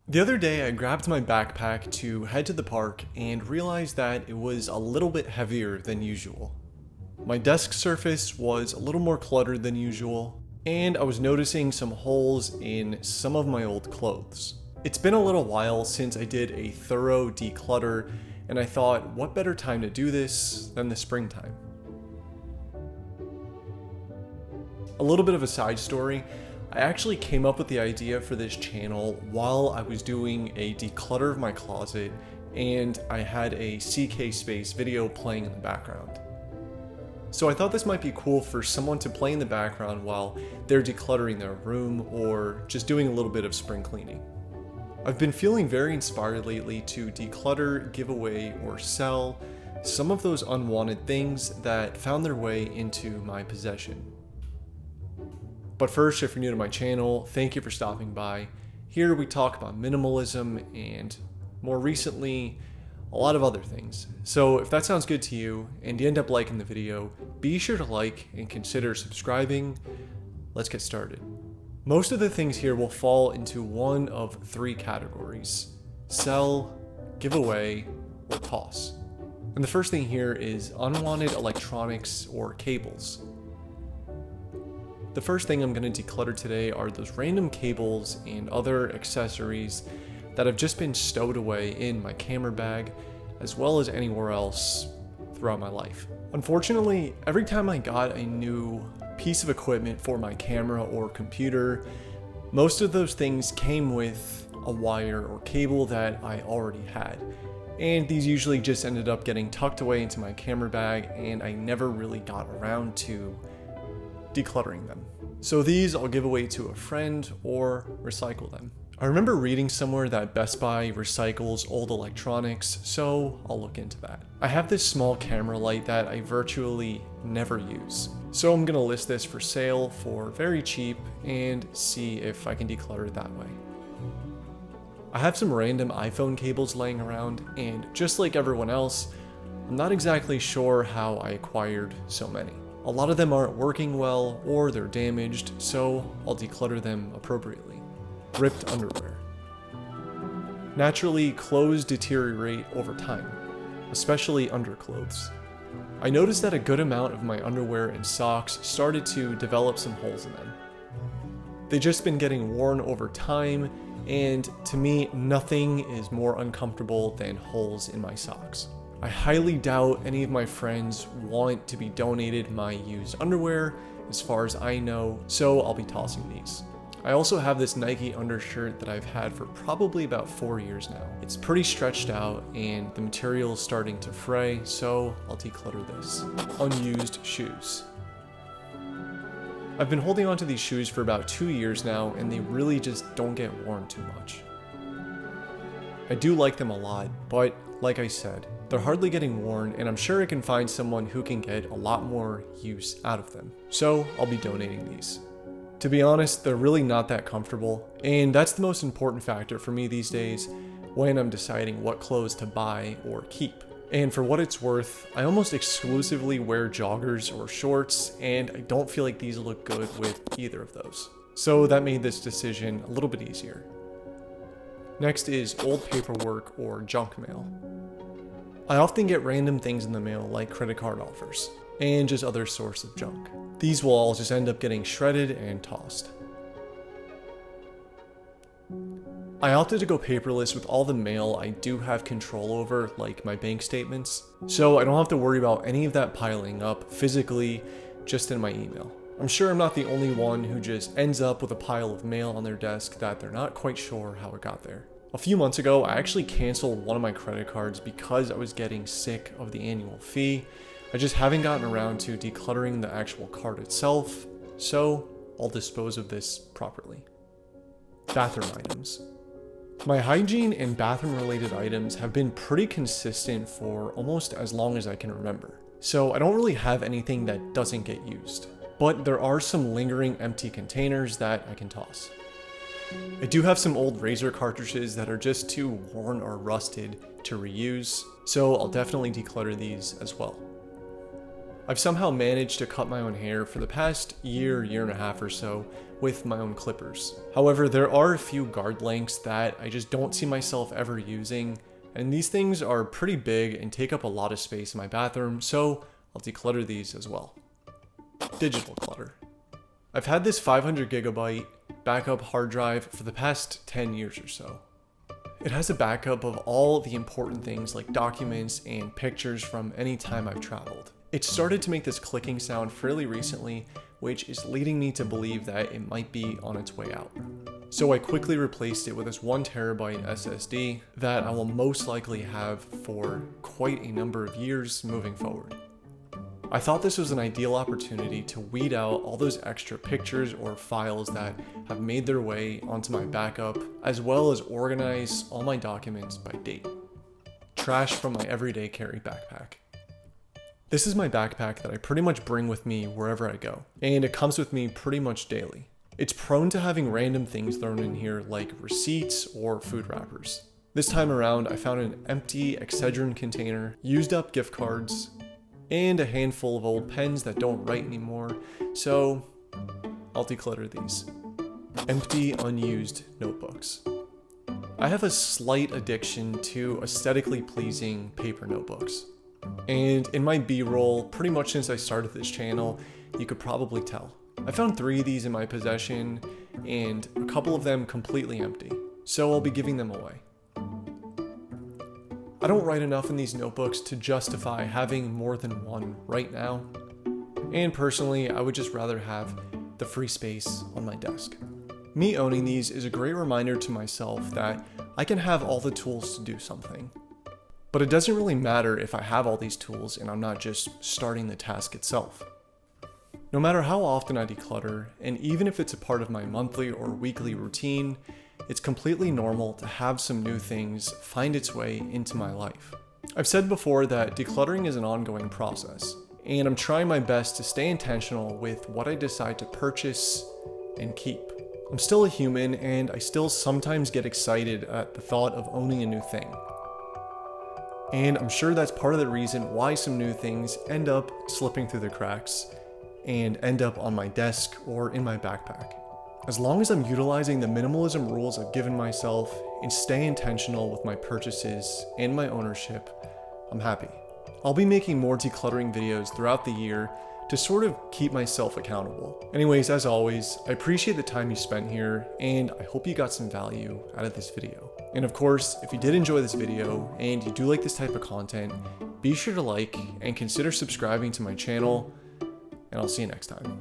The other day I grabbed my backpack to head to the park and realized that it was a little bit heavier than usual. My desk surface was a little more cluttered than usual, and I was noticing some holes in some of my old clothes. It's been a little while since I did a thorough declutter, and I thought, what better time to do this than the springtime? A little bit of a side story. I actually came up with the idea for this channel while I was doing a declutter of my closet, and I had a CK Space video playing in the background. So I thought this might be cool for someone to play in the background while they're decluttering their room or just doing a little bit of spring cleaning. I've been feeling very inspired lately to declutter, give away, or sell some of those unwanted things that found their way into my possession. But first, if you're new to my channel, thank you for stopping by. Here we talk about minimalism and, more recently, a lot of other things. So if that sounds good to you and you end up liking the video, be sure to like and consider subscribing. Let's get started. Most of the things here will fall into one of three categories: sell, give away, or toss. And the first thing here is unwanted electronics or cables. The first thing I'm going to declutter today are those random cables and other accessories that have just been stowed away in my camera bag, as well as anywhere else throughout my life. Unfortunately, every time I got a new piece of equipment for my camera or computer, most of those things came with a wire or cable that I already had. And these usually just ended up getting tucked away into my camera bag, and I never really got around to decluttering them. So these I'll give away to a friend or recycle them. I remember reading somewhere that Best Buy recycles old electronics, so I'll look into that. I have this small camera light that I virtually never use, so I'm gonna list this for sale for very cheap and see if I can declutter it that way. I have some random iPhone cables laying around, and just like everyone else, I'm not exactly sure how I acquired so many. A lot of them aren't working well or they're damaged, so I'll declutter them appropriately. Ripped underwear. Naturally, clothes deteriorate over time, especially underclothes. I noticed that a good amount of my underwear and socks started to develop some holes in them. They've just been getting worn over time, and to me, nothing is more uncomfortable than holes in my socks. I highly doubt any of my friends want to be donated my used underwear, as far as I know, so I'll be tossing these. I also have this Nike undershirt that I've had for probably about 4 years now. It's pretty stretched out and the material is starting to fray, so I'll declutter this. Unused shoes. I've been holding on to these shoes for about 2 years now, and they really just don't get worn too much. I do like them a lot, but like I said, they're hardly getting worn, and I'm sure I can find someone who can get a lot more use out of them. So I'll be donating these. To be honest, they're really not that comfortable, and that's the most important factor for me these days when I'm deciding what clothes to buy or keep. And for what it's worth, I almost exclusively wear joggers or shorts, and I don't feel like these look good with either of those. So that made this decision a little bit easier. Next is old paperwork or junk mail. I often get random things in the mail like credit card offers and just other sorts of junk. These will all just end up getting shredded and tossed. I opted to go paperless with all the mail I do have control over, like my bank statements, so I don't have to worry about any of that piling up physically just in my email. I'm sure I'm not the only one who just ends up with a pile of mail on their desk that they're not quite sure how it got there. A few months ago, I actually canceled one of my credit cards because I was getting sick of the annual fee. I just haven't gotten around to decluttering the actual card itself, so I'll dispose of this properly. Bathroom items. My hygiene and bathroom related items have been pretty consistent for almost as long as I can remember, so I don't really have anything that doesn't get used, but there are some lingering empty containers that I can toss. I do have some old razor cartridges that are just too worn or rusted to reuse, so I'll definitely declutter these as well. I've somehow managed to cut my own hair for the past year and a half or so with my own clippers. However, there are a few guard lengths that I just don't see myself ever using, and these things are pretty big and take up a lot of space in my bathroom, so I'll declutter these as well. Digital clutter. I've had this 500 gigabyte backup hard drive for the past 10 years or so. It has a backup of all the important things like documents and pictures from any time I've traveled. It started to make this clicking sound fairly recently, which is leading me to believe that it might be on its way out. So I quickly replaced it with this 1 terabyte SSD that I will most likely have for quite a number of years moving forward. I thought this was an ideal opportunity to weed out all those extra pictures or files that have made their way onto my backup, as well as organize all my documents by date. Trash from my everyday carry backpack. This is my backpack that I pretty much bring with me wherever I go, and it comes with me pretty much daily. It's prone to having random things thrown in here like receipts or food wrappers. This time around, I found an empty Excedrin container, used up gift cards, and a handful of old pens that don't write anymore, so I'll declutter these. Empty, unused notebooks. I have a slight addiction to aesthetically pleasing paper notebooks. And in my B-roll, pretty much since I started this channel, you could probably tell. I found 3 of these in my possession, and a couple of them completely empty, so I'll be giving them away. I don't write enough in these notebooks to justify having more than one right now, and personally, I would just rather have the free space on my desk. Me owning these is a great reminder to myself that I can have all the tools to do something. But it doesn't really matter if I have all these tools and I'm not just starting the task itself. No matter how often I declutter, and even if it's a part of my monthly or weekly routine, it's completely normal to have some new things find its way into my life. I've said before that decluttering is an ongoing process, and I'm trying my best to stay intentional with what I decide to purchase and keep. I'm still a human, and I still sometimes get excited at the thought of owning a new thing. And I'm sure that's part of the reason why some new things end up slipping through the cracks and end up on my desk or in my backpack. As long as I'm utilizing the minimalism rules I've given myself and stay intentional with my purchases and my ownership, I'm happy. I'll be making more decluttering videos throughout the year to sort of keep myself accountable. Anyways, as always, I appreciate the time you spent here, and I hope you got some value out of this video. And of course, if you did enjoy this video and you do like this type of content, be sure to like and consider subscribing to my channel, and I'll see you next time.